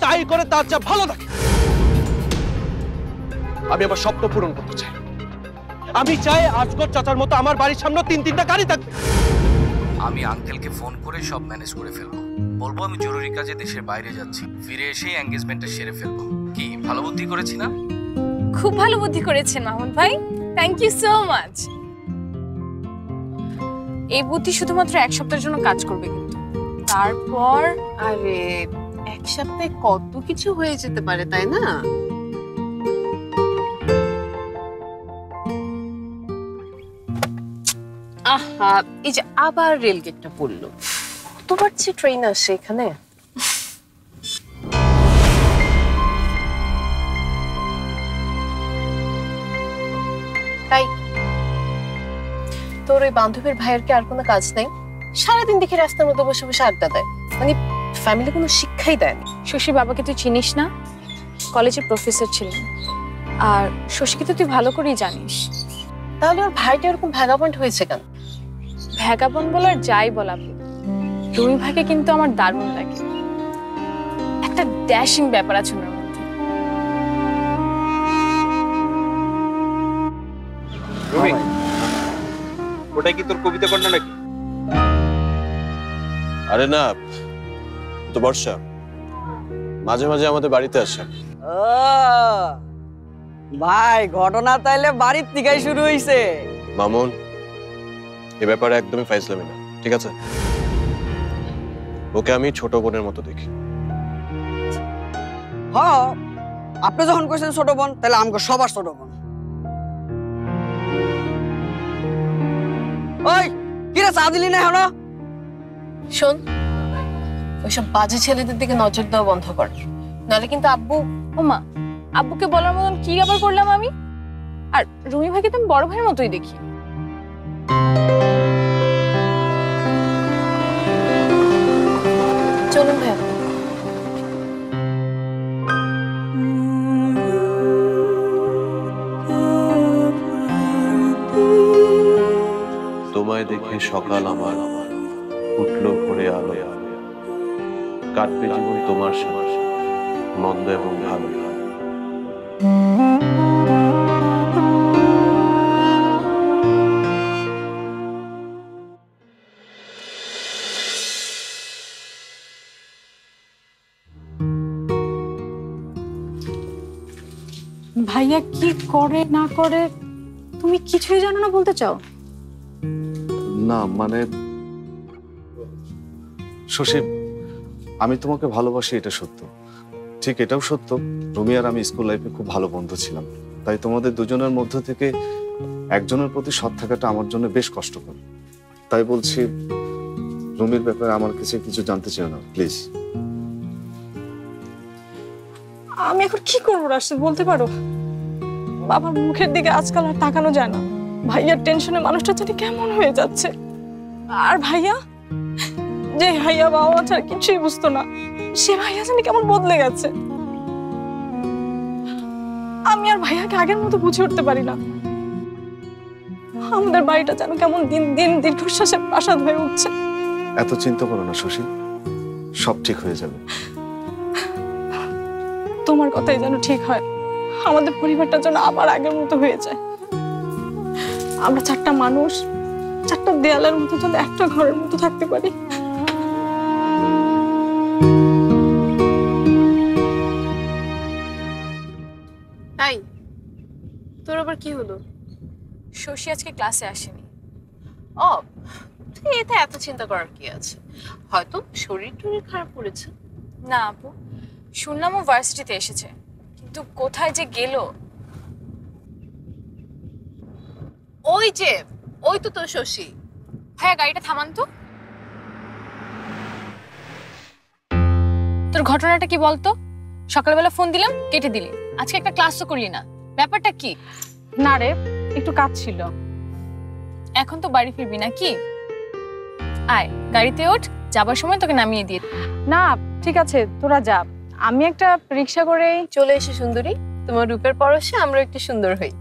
যাই করে তার যা ভালো থাকে। আমি আমার স্বপ্ন পূরণ করতে চাই। আমি চাই আজগর চাচার মতো আমার বাড়ির সামনে 3-3টা গাড়ি থাকবে। আমি আঙ্কেলকে ফোন করে সব ম্যানেজ করে ফেলবো। বলবো আমি জরুরি কাজে দেশের বাইরে যাচ্ছি, ফিরে এসেই এঙ্গেজমেন্টটা সেরে ফেলবো। কি ভালো বুদ্ধি করেছি না? খুব ভালো বুদ্ধি করেছেন মামুন ভাই, থ্যাংক ইউ সো মাচ। এই বুদ্ধি শুধুমাত্র এক সপ্তাহের জন্য কাজ করবে, কিন্তু তারপর আরে এক সপ্তাহে কত কিছু হয়ে যেতে পারে, তাই না? আহা, এই যে আবার রেলগেটটা পড়লো। কতবার যে ট্রেন আসে এখানে। তাই তোর ওই বান্ধবীর ভাইয়ের কি আর কোনো কাজ নেই? সারাদিন দেখি রাস্তার মধ্যে বসে বসে আড্ডা দেয়, মানে ফ্যামিলি কোনো শিক্ষাই দেয়নি। শশীর বাবাকে তুই চিনিস না? কলেজের প্রফেসর ছিলেন, আর শশীকে তো তুই ভালো করেই জানিস। তাহলে ওর ভাইটা এরকম ভ্যাগাবন্ড হয়েছে কেন? ভ্যাগাবন বলার যাই বলা, রুমি ভাইকে কিন্তু আমার দারুণ লাগে। একটা ড্যাশিং ব্যাপার আছে ওনার মধ্যে। রুমি, ওটাই কি তোর কবিতা কন্যা নাকি? আরে না, তো বর্ষা মাঝে মাঝে আমাদের বাড়িতে আসে। ভাই ঘটনা তাইলে বাড়ির থেকেই শুরু হইছে। মামুন, এ ব্যাপারে একদমই ফাইজলামি না, ঠিক আছে? ওকে আমি ছোট বোনের মতো দেখি। হ্যাঁ, আপনি যখন কইছেন ছোট বোন, তাহলে আমাকে সবার ছোট বোন। ওই কিরে চা দিলি না এখনো? শোন, ওইসব বাজে ছেলেদের দিকে নজর দেওয়া বন্ধ কর, নাহলে কিন্তু আব্বু। ওমা, আব্বুকে বলার মতন কি আবার করলাম আমি? আর রুমি ভাইকে তো আমি বড় ভাইয়ের মতোই দেখি। চলুন ভাইয়া। তোমায় দেখে সকাল আমার উঠলো ভোরে আলো, কাটবে জীবন তোমার সাথে, মন্দ এবং ভালো। ভাইয়া কি করে না করে তুমি কিছুই জানো না বলতে চাও? না মানে শশী, আমি তোমাকে ভালোবাসি, এটা সত্য। ঠিক এটাও সত্য, রুমি আর আমি স্কুল লাইফে খুব ভালো বন্ধু ছিলাম। তাই তোমাদের দুজনের মধ্য থেকে একজনের প্রতি সৎ থাকাটা আমার জন্য বেশ কষ্টকর। তাই বলছি, রুমির ব্যাপারে আমার কাছে কিছু জানতে চাও না প্লিজ। আমি এখন কি করবো রাশিদ, বলতে পারো? বাবার মুখের দিকে আজকাল আর তাকানো যায় না। ভাইয়ার টেনশনে মানুষটা জানি কেমন হয়ে যাচ্ছে। আর ভাইয়া, যে ভাইয়া বাবা মা ছাড়া কিছুই বুঝতো না, সে ভাইয়া জানি কেমন বদলে গেছে। আমি আর ভাইয়াকে আগের মতো বুঝে উঠতে পারি না। আমাদের বাড়িটা যেন কেমন দিন দিন দীর্ঘশ্বাসের প্রাসাদ হয়ে উঠছে। এত চিন্তা করো না শশী, সব ঠিক হয়ে যাবে। তোমার কথাই যেন ঠিক হয়, আমাদের পরিবারটা যেন আবার আগের মতো হয়ে যায়। আমরা চারটা মানুষ, চারটা দেয়ালের মতো যেন একটা ঘরের মতো থাকতে পারি। তাই তোর আবার কি হলো? শশী আজকে ক্লাসে আসেনি। ও, তুই এতে এত চিন্তা করার কি আছে? হয়তো শরীর টরীর খারাপ করেছে। না আপু, শুনলাম ও ভার্সিটিতে এসেছে, কিন্তু কোথায় যে গেল। ওই যে, ওই তো তোর শশী। ভাইয়া গাড়িটা থামান তো। তোর ঘটনাটা কি বলতো? সকালবেলা ফোন দিলাম, কেটে দিলি। আজকে একটা ক্লাসও করলি না, ব্যাপারটা কি? না রে, একটু কাজ ছিল। এখন তো বাড়ি ফিরবি না কি? আয় গাড়িতে ওঠ, যাবার সময় তোকে নামিয়ে দিয়ে। না ঠিক আছে, তোরা যা, আমি একটা রিক্সা করে চলে এসে সুন্দরী, তোমার রূপের পরশে আমরা একটু সুন্দর হই।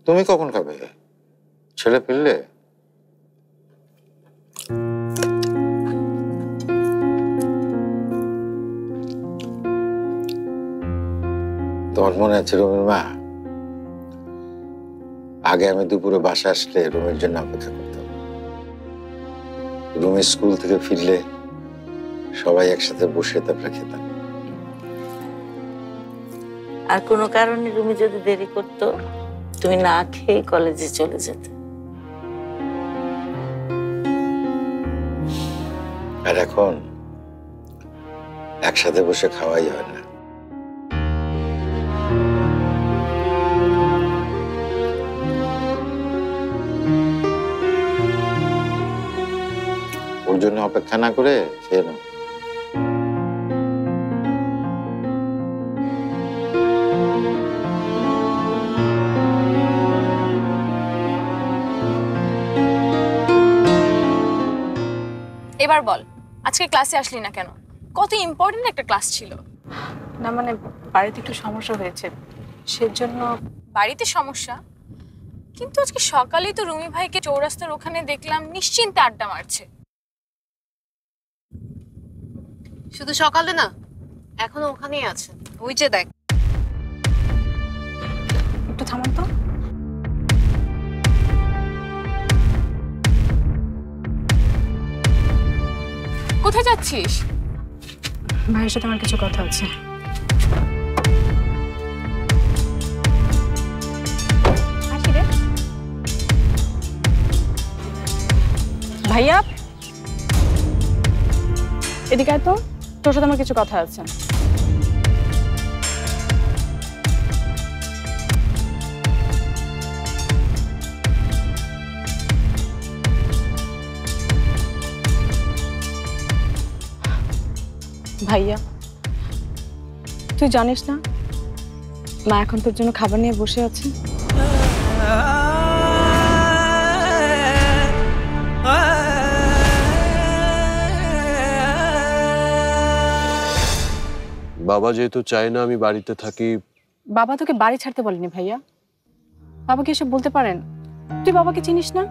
তুমি কখন খাবে? ছেলে ফিরলে? তোমার মনে আছে রুমির মা? আগে আমি দুপুরে বাসা আসলে রুমের জন্য অপেক্ষা করতাম। রুমে স্কুল থেকে ফিরলে সবাই একসাথে বসে তারপরে খেতাম। আর কোনো কারণে রুমে যদি দেরি করতো, তুমি না খেয়ে কলেজে চলে যেতে। আর এখন একসাথে বসে খাওয়াই হয় না। ওর জন্য অপেক্ষা না করে খেয়ে নাও। এবার বল, আজকে ক্লাসে আসলি না কেন? কত ইম্পর্টেন্ট একটা ক্লাস ছিল। না মানে বাড়িতে একটু সমস্যা হয়েছে, সেজন্য। বাড়িতে সমস্যা? কিন্তু আজকে সকালেই তো রুমি ভাইকে চৌরাস্তার ওখানে দেখলাম নিশ্চিন্তে আড্ডা মারছে। শুধু সকালে না, এখনো ওখানেই আছে। ওই যে দেখ। একটু থামান তো। কোথায় যাচ্ছিস? ভাইয়ের সাথে আমার কিছু কথা আছে। আসি রে। ভাইয়া এদিকে আয় তো, তোর সাথে আমার কিছু কথা আছে। ভাইয়া তুই জানিস না মা এখন তোর জন্য খাবার নিয়ে বসে আছে। বাবা যেহেতু চায় না আমি বাড়িতে থাকি। বাবা তোকে বাড়ি ছাড়তে বলেনি ভাইয়া। বাবা কি এসব বলতে পারেন? তুই বাবাকে চিনিস না?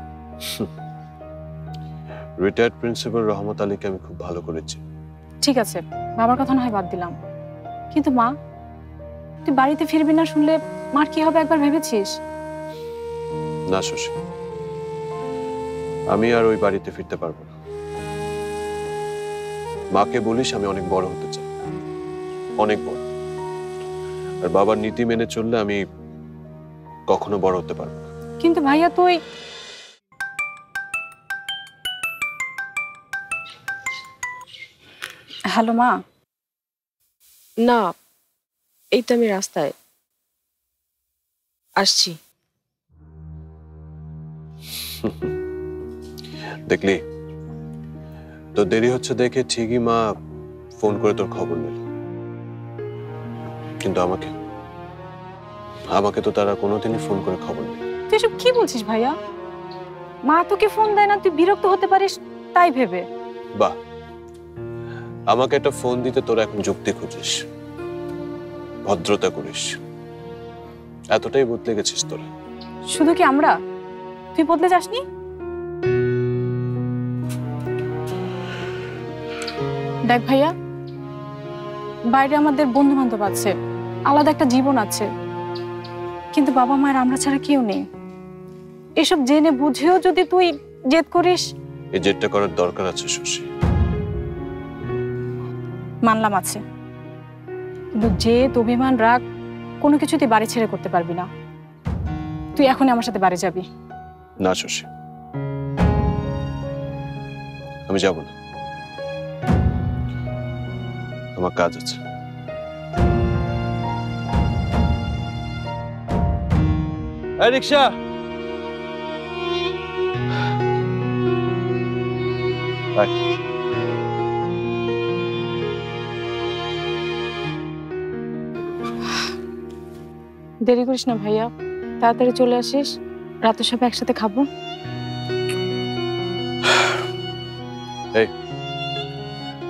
রিটায়ার্ড প্রিন্সিপাল রহমত আলীকে আমি খুব ভালো করেছি। ঠিক আছে, বাবার কথা না হয় বাদ দিলাম, কিন্তু মা, তুই বাড়িতে ফিরবি না শুনলে মার কি হবে একবার ভেবেছিস? না শশী, আমি আর ওই বাড়িতে ফিরতে পারবো না। মাকে বলিস আমি অনেক বড় হতে চাই, অনেক বড়। আর বাবার নীতি মেনে চললে আমি কখনো বড় হতে পারবো না। কিন্তু ভাইয়া তুই। হ্যালো মা। না, এই তো আমি রাস্তায় আসছি। দেখলি তো দেরি হচ্ছে দেখে ঠিকই মা ফোন করে তোর খবর নিল, কিন্তু আমাকে তো তারা কোনোদিনই ফোন করে খবর নেই। তুই এসব কি বলছিস ভাইয়া? মা তোকে ফোন দেয় না, তুই বিরক্ত হতে পারিস তাই ভেবে। বাহ, আমাকে একটা ফোন দিতে তোরা এখন যুক্তি খুঁজিস, ভদ্রতা করিস, এতটাই বদলে গেছিস তোরা। শুধু কি আমরা? তুই বদলে যাসনি? দেখ ভাইয়া, বাইরে আমাদের বন্ধু বান্ধব আছে, আলাদা একটা জীবন আছে, কিন্তু বাবা মায়ের আমরা ছাড়া কেউ নেই। এসব জেনে বুঝেও যদি তুই জেদ করিস। এই জেদটা করার দরকার আছে শশী। মানলাম আছে, কিন্তু জেদ, অভিমান, রাগ কোনো কিছু তুই বাড়ি ছেড়ে করতে পারবি না। তুই এখনই আমার সাথে বাড়ি যাবি। না শশী, আমি যাব না, আমার কাজ আছে। এই রিকশা, দেরি করিস না ভাইয়া, তাড়াতাড়ি চলে আসিস, রাতে সব একসাথে খাবো। এই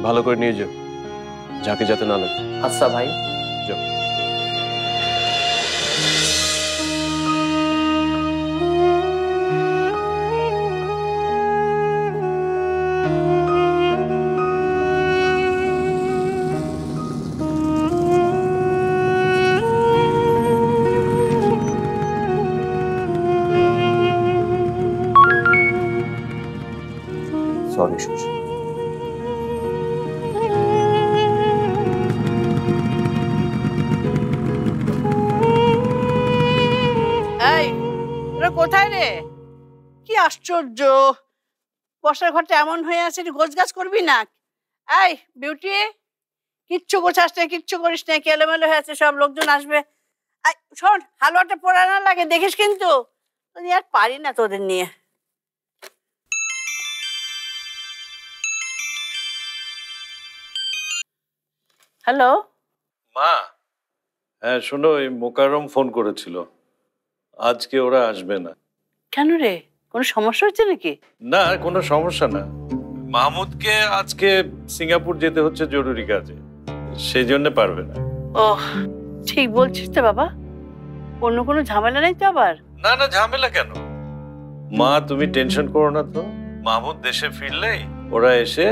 ভালো করে নিয়ে যাও, ঝাঁকে যাতে না লাগে। আচ্ছা ভাই। যাও। সরি শশী। এই তোরা কোথায় রে? কি আশ্চর্য, বসার ঘরটা এমন হয়ে আছে, গোছ গাছ করবি না? এই বিউটি, কিচ্ছু গোছাস না, কিচ্ছু করিস না, কি এলোমেলো হয়ে আছে, সব লোকজন আসবে। শোন, হালুয়াটা পোড়া না লাগে দেখিস কিন্তু, আমি আর পারি না তোদের নিয়ে। হ্যালো মা। হ্যাঁ শোনো, এই মোকাররম ফোন করেছিল, আজকে ওরা আসবে না। কেন রে, কোনো সমস্যা হচ্ছে নাকি? না, কোনো সমস্যা না, মাহমুদকে আজকে সিঙ্গাপুর যেতে হচ্ছে জরুরি কাজে, সেই জন্য পারবে না। ও ঠিক বলছিস তো বাবা, অন্য কোনো ঝামেলা নেই তো আবার? না না, ঝামেলা কেন মা, তুমি টেনশন করো না তো। মাহমুদ দেশে ফিরলেই ওরা এসে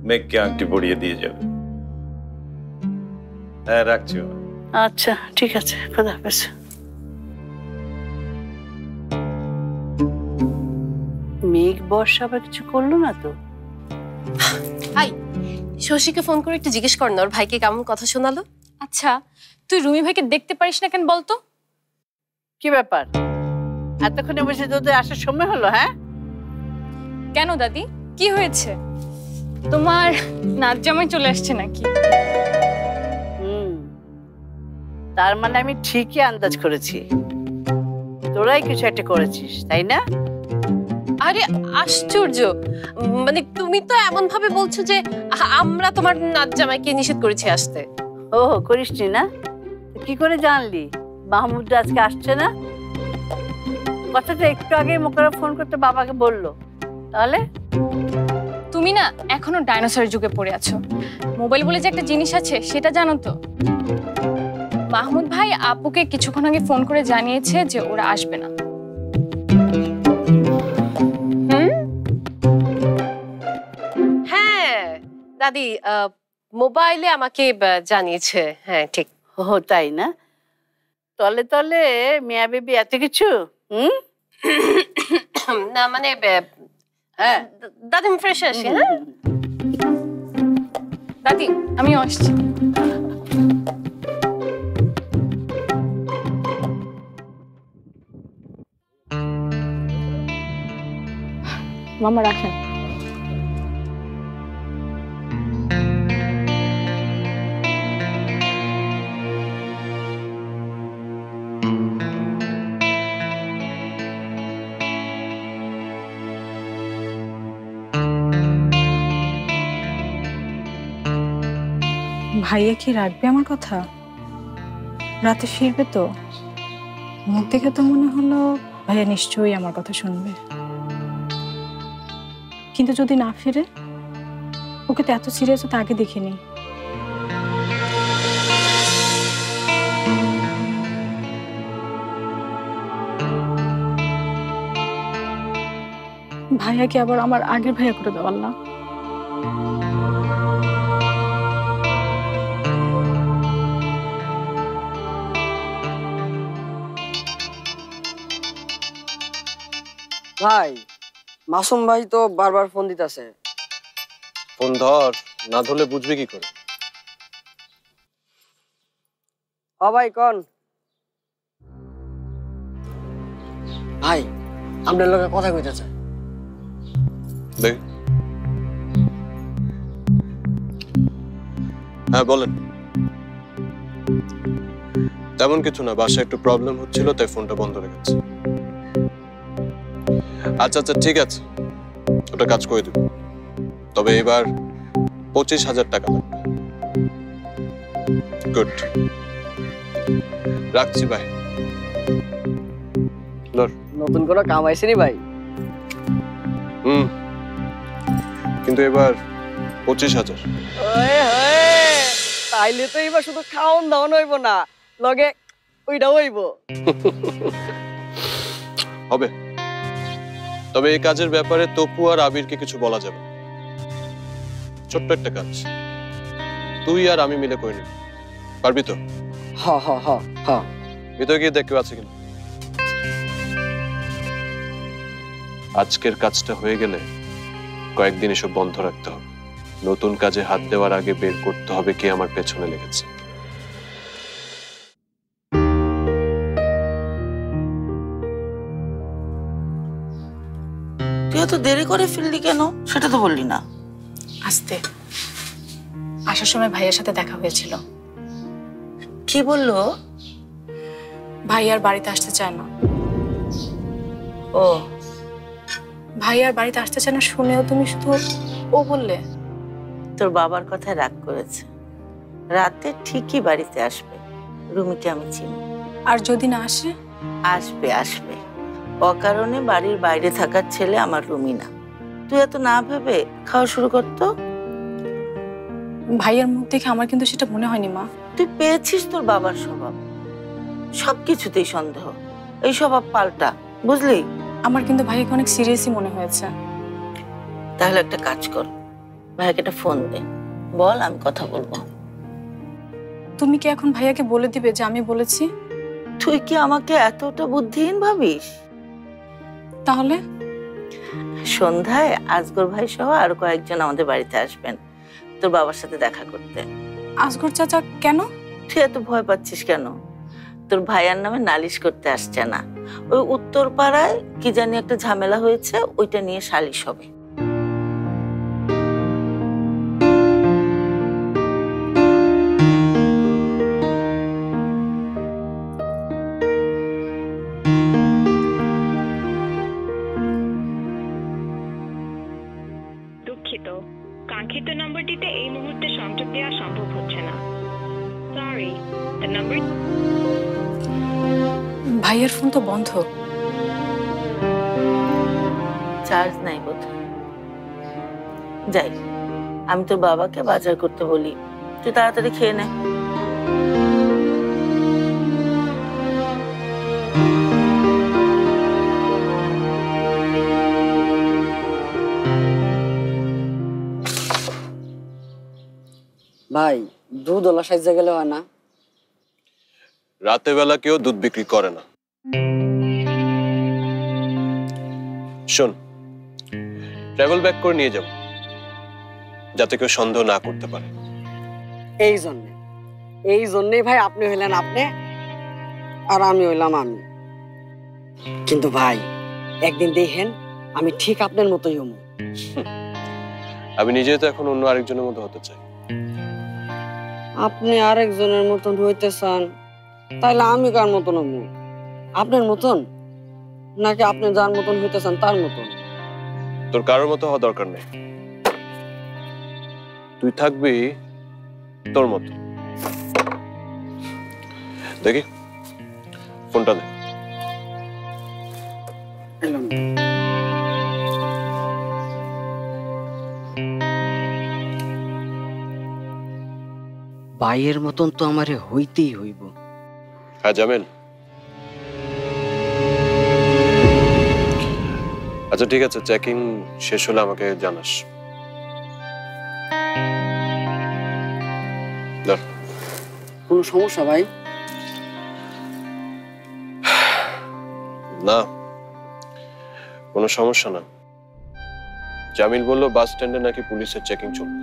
মেঘকে আংটি পরিয়ে দিয়ে যাবে। হ্যাঁ রাখছি। আচ্ছা ঠিক আছে, খোদা হাফেজ। মেঘ বর্ষা আবার কিছু করলো না তো? হাই, শশীকে ফোন করে একটু জিজ্ঞেস কর না ওর ভাইকে কেমন কথা শোনালো। আচ্ছা, তুই রুমি ভাইকে দেখতে পারিস না কেন বলতো? কি ব্যাপার, এতক্ষণে বসে তোদের আসার সময় হলো? হ্যাঁ কেন দাদি, কি হয়েছে? তোমার নাচ জামাই চলে আসছে নাকি? তার মানে আমি ঠিকই আন্দাজ করেছি, তোরাই কিছু একটা করেছিস, তাই না? আরে আশ্চর্য, মানে তুমি তো এমন ভাবে বলছো যে আমরা তোমার নাচ জামাইকে নিষেধ করেছি আসতে। ও করিসনি না? কি করে জানলি মাহমুদ আজকে আসছে না? কথাটা একটু আগে মোকাররম ফোন করতে বাবাকে বললো। তাহলে তুমি না এখনো ডাইনোসরের যুগে পড়ে আছো। মোবাইল বলে যে একটা জিনিস আছে সেটা জানো তো? মাহমুদ ভাই আপুকে কিছুক্ষণ আগে ফোন করে জানিয়েছে যে ওরা আসবে না। হ্যাঁ দাদি, মোবাইলে আমাকে জানিয়েছে। হ্যাঁ ঠিক। ও তাই না? তলে তলে মিয়া বেবি এত কিছু। না মানে হ্যাঁ দাদি আমি ফ্রেশ আসি। হ্যাঁ দাদি আমি আসছি। মামা রাখেন। ভাইয়া কি রাখবে আমার কথা? রাতে ফিরবে তো, মুখ দেখে তো মনে হলো ভাইয়া নিশ্চয়ই আমার কথা শুনবে। কিন্তু যদি না ফিরে, ওকে তো এত সিরিয়াস তো আগে দেখিনি। ভাইয়াকে আবার আমার আগের ভাইয়া করে দেওয়ার না। ভাই, মাসুম ভাই তো বারবার ফোন দিতেছে। ফোন ধর, না ধরলে বুঝবি কি করে? ও ভাই কোন? ভাই আপনার লোকে কথা কইতেছে। দেখ। হ্যাঁ বলেন। তেমন কিছু না, বাসায় একটু প্রবলেম হচ্ছিল তাই ফোনটা বন্ধ রেখেছি। আচ্ছা আচ্ছা ঠিক আছে, ওটা কাজ করে দেব। তবে এবার 25,000 টাকা লাগবে। গুড, রাখছি ভাই। নতুন কোনো কাম আইছেনি ভাই? কিন্তু এবার 25,000। তাইলে তো এবার শুধু খাওন দাওন হইব না, লগে ওইটাও হইব। হবে, তবে এই কাজের ব্যাপারে তপু আর আবিরকে কিছু বলা যাবে। ছোট্ট একটা কাজ, তুই আর আমি মিলে করে নিবি, পারবি তো? হ্যাঁ হ্যাঁ হ্যাঁ হ্যাঁ। ভিতরে গিয়ে দেখতে আছে কিনা। আজকের কাজটা হয়ে গেলে কয়েকদিন এসব বন্ধ রাখতে হবে। নতুন কাজে হাত দেওয়ার আগে বের করতে হবে কে আমার পেছনে লেগেছে। তুই এত দেরি করে ফিরলি কেন সেটা তো বললি না। আসতে আসার সময় ভাইয়ার সাথে দেখা হয়েছিল। কি বললো? ভাই আর বাড়িতে আসতে চায় না। ও ভাই আর বাড়িতে আসতে চায় না শুনেও তুমি শুধু ও বললে? তোর বাবার কথায় রাগ করেছে, রাতে ঠিকই বাড়িতে আসবে। রুমিকে আমি চিনি। আর যদি না আসে? আসবে আসবে, অকারণে বাড়ির বাইরে থাকার ছেলে আমার রুমি না। তুই এত না ভেবে খাওয়া শুরু করতো। ভাইয়ার মুখ দেখে আমার কিন্তু সেটা মনে হয়নি মা। তুই পেয়েছিস তোর বাবার স্বভাব, সবকিছুতেই সন্দেহ। এই স্বভাব পাল্টা, বুঝলি? আমার কিন্তু ভাইয়াকে অনেক সিরিয়াসই মনে হয়েছে। তাহলে একটা কাজ কর, ভাইয়াকে একটা ফোন দে, বল আমি কথা বলবো। তুমি কি এখন ভাইয়াকে বলে দিবে যে আমি বলেছি? তুই কি আমাকে এতটা বুদ্ধিহীন ভাবিস? তাহলে সন্ধ্যায় আজগর ভাই সহ আরো কয়েকজন আমাদের বাড়িতে আসবেন তোর বাবার সাথে দেখা করতে। আজগর চাচা কেন? তুই এত ভয় পাচ্ছিস কেন? তোর ভাইয়ার নামে নালিশ করতে আসছে না, ওই উত্তর পাড়ায় কি জানি একটা ঝামেলা হয়েছে, ওইটা নিয়ে সালিশ হবে। দুঃখিত, কাঙ্ক্ষিত নম্বরটিতে এই মুহূর্তে সংযোগ দেওয়া সম্ভব হচ্ছে না। Sorry, the number. ভাইয়ের ফোন তো বন্ধ। চার্জ নাই বোধহয়। যাই, আমি তোর বাবাকে বাজার করতে বলি, তুই তাড়াতাড়ি খেয়ে নে। ভাই দুধ ওলা সাইজে গেলে হয় না? রাতে বেলা কেউ দুধ বিক্রি করে না। শোন, ট্রাভেল ব্যাগ করে নিয়ে যাব, যাতে কেউ সন্দেহ না করতে পারে। এই জন্যই ভাই আপনি হইলেন আপনি আর আমি হইলাম আমি। কিন্তু ভাই একদিন দেখেন আমি ঠিক আপনার মতোই হমু। আমি নিজে তো এখন অন্য আরেকজনের মতো হতে চাই। আপনি আরেকজনের মতন হইতে চান, তাইলে আমি কার মতন হমু? আপনার মতন, নাকি আপনি যার মতন হইতে চান তার মতন? তোর কারোর মতো হওয়া দরকার নেই, তুই থাকবি তোর মতো। দেখি ফোনটা দে। ভাইয়ের মতন তো আমারে হইতেই হইব। হ্যাঁ জামিল, আচ্ছা ঠিক আছে, চেকিং শেষ হলে আমাকে জানাস। কোনো সমস্যা ভাই? না, কোনো সমস্যা না। জামিল বললো বাস স্ট্যান্ডে নাকি পুলিশের চেকিং চলবে।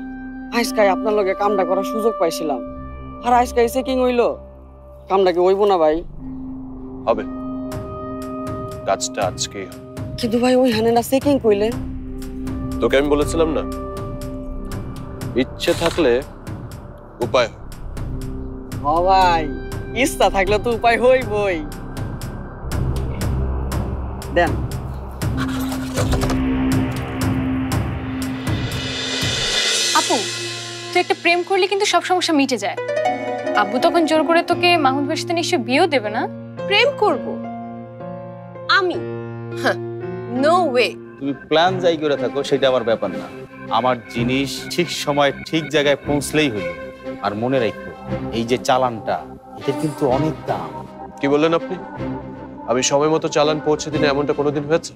আজকাই আপনার লগে কামটা করার সুযোগ পাইছিলাম, আর আজকাই চেকিং হইলো, কামটা কি হইব না ভাই? হবে, কাজটা আজকেই হবে। কিন্তু ভাই ওই হানে না চেকিং কইলে? তোকে আমি বলেছিলাম না, ইচ্ছে থাকলে উপায় হয়। ও ভাই, ইচ্ছা থাকলে তো উপায় হইবই। দেন। আপু, তুই একটা প্রেম করলে কিন্তু সব সমস্যা মিটে যায়। আব্বু তখন জোর করে তোকে মাহমুদ ভাইয়ের সাথে নিশ্চয়ই বিয়েও দেবে না? প্রেম করব আমি? No way. তুমি প্ল্যান যাই করে থাকো সেটা আমার ব্যাপার না, আমার জিনিস ঠিক সময় ঠিক জায়গায় পৌঁছলেই হলো। আর মনে রাখো, এই যে চালানটা, এটা কিন্তু অনেক দাম। কি বললেন আপনি? আমি সময় মতো চালান পৌঁছে দিলে এমনটা কোনোদিন হয়েছে?